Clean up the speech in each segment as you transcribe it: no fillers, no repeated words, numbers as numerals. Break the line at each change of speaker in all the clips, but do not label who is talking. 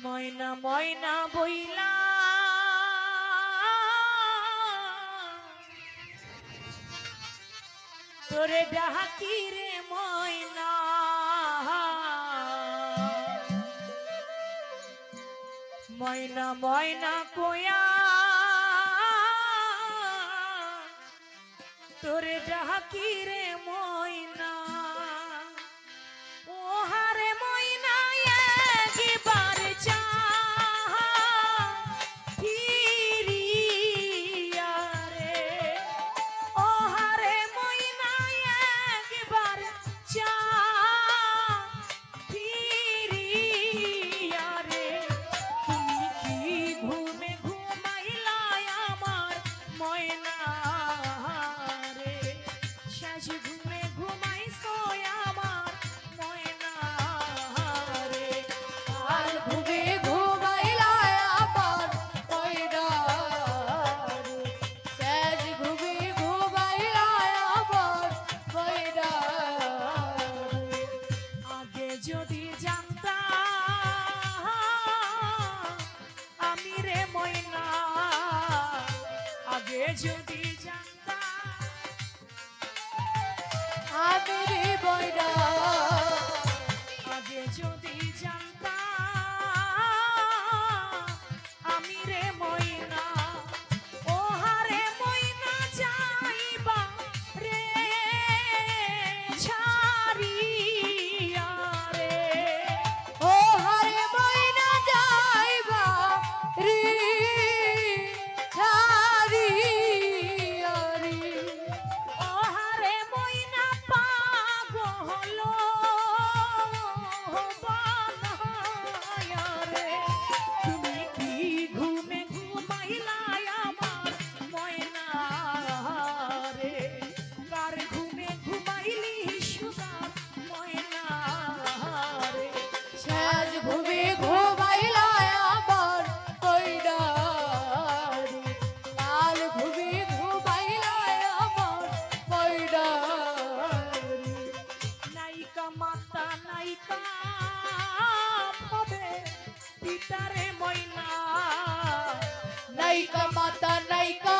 ময়না ময়না বইলা তোরে ডাকি রে ময়না ময়না ময়না কোয়া তোরে ডাকি রে ময়না ও হারে ময়না একবার চা ফিরিয়া রে ও হারে ময়না একবার চা ফিরিয়া রে তুমি কি ঘুমে ঘুমাইলা আমার ময়না রে শেষ ঘুমে ঘুমাইছো আমার ময়না রে
আর ঘুমে ঘুমাইলা আমার ময়না রে শেষ ঘুমে ঘুমাইলা আমার ময়না রে
আগে যদি জানতাম আমি রে ময়না আগে যদি জানতাম
আমি রে ময়না
আগে যদি জানতাম আমি রে ময়না ও হারে ময়না যাইবা রে ছাড়িয়া রে
ও হারে ময়না যাইবা রে ছাড়িয়া রে
ও হারে ময়না পাগল বানায়া রে তুমি কি ঘুমে ঘুমাইলা আমার ময়না রে কার ঘুমে ঘুমাইলি সুদা ময়না রে
শেষ ঘুমে ঘুমাইলা আমার ময়না রে কাল ঘুমে ঘুমাইলা আমার ময়না রে
নাইকা মাতা নাইকা হবে পিতারে ময়না
নাইকা মাতা নাইকা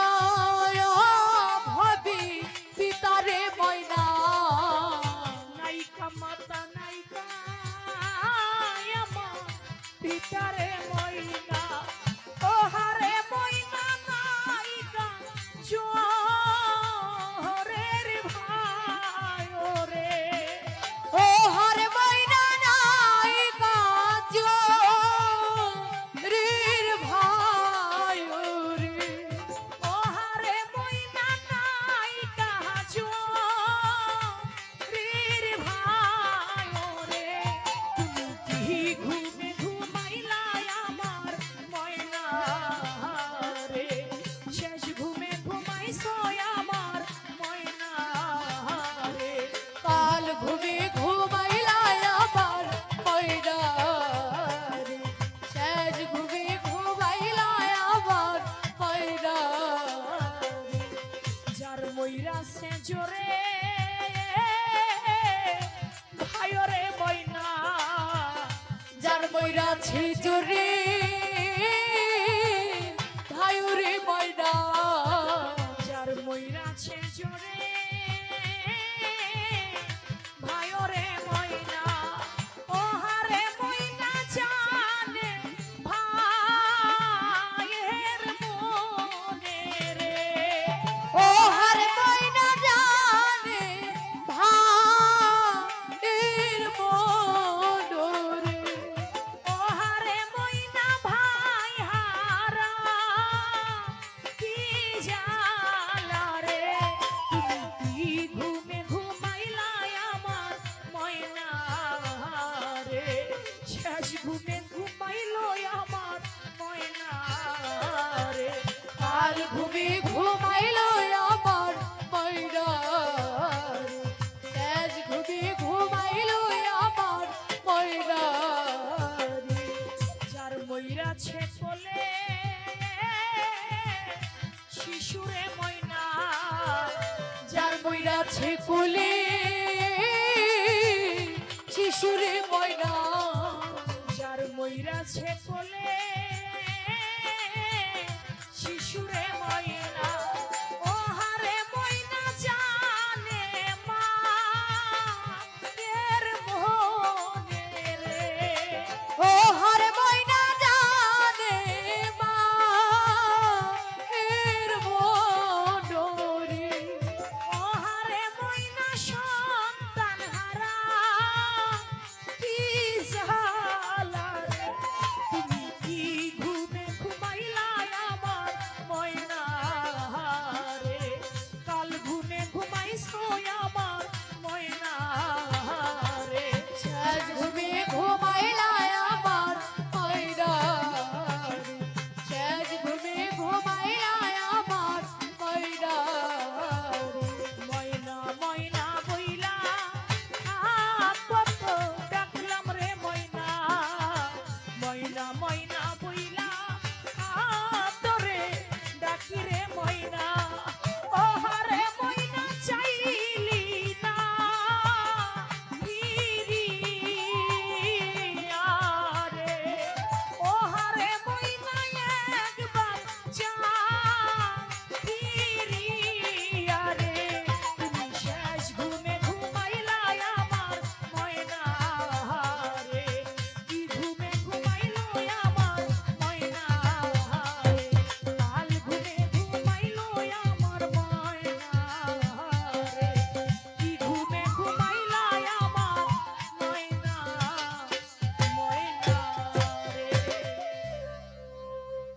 ভাবি পিতারে ময়না
নাইকা মাতা নাইকা আমার পিতারে ময়না ও হারে ময়না নাইকা জোহরের ভাই ওরে
ও হারে ময়না নাইকা রির ভাই রে
ও হারে ময়না নাইকা জোহরের ভাই ওরে তুমি কি ঘুমে ঘুমাইলা আমার ময়না রে শেষ ঘুমে ঘুমাইছো আমার ময়না রে
কাল ঘুমে ঘুমাইলা আমার ময়না রে শেষ ঘুমে ঘুমাইলা আমার ময়না রে
যার ময়রা সে জোরে ভাইরে ময়না
যার ময়রা ছিচুরি ভাইরে ময়না
যার ময়রা সে জোরে ভাইরে ময়না ও হারে ময়না জানে ভাইয়ের মনে রে
ও হারে ময়না জানে ভাইর মনোরে
ও হারে ময়না ভাই হারা কি জালা রে তুমি কি ঘুমে ঘুমাইলা আমার ময়না রে শেষ ঘুমে ঘুমাইলো আমার ময়না রে
আর ঘুমে ঘুমাইলো আমার ময়না রে শেষ ঘুমে ঘুমাইলো আমার ময়না রে
যার ময়রা ছে কোলে শিশুরে ময়না
যার ময়রা ছিকুলে শিশুরে ময়না
যার ময়রা আছে কোলে শিশুরে ময়না ও হারে ময়না জানে মা এর মনে রে
ও হরে ময়না জানে মা এর মনোরে
ও হারে ময়না সন্তান হারা কি জ্বালা রে তুমি কি ঘুমে ঘুমাইলা আমার ময়না রে কাল ঘুমে ঘুমাইছো আমার ময়না রে
সাজ ঘুমে ঘুমাইলা আমার ময়না রে সাজ ঘুমে ঘুমাইলা আমার ময়না রে
ময়না ময়না বইলা কত ডাকলাম রে ময়না ময়না ময়না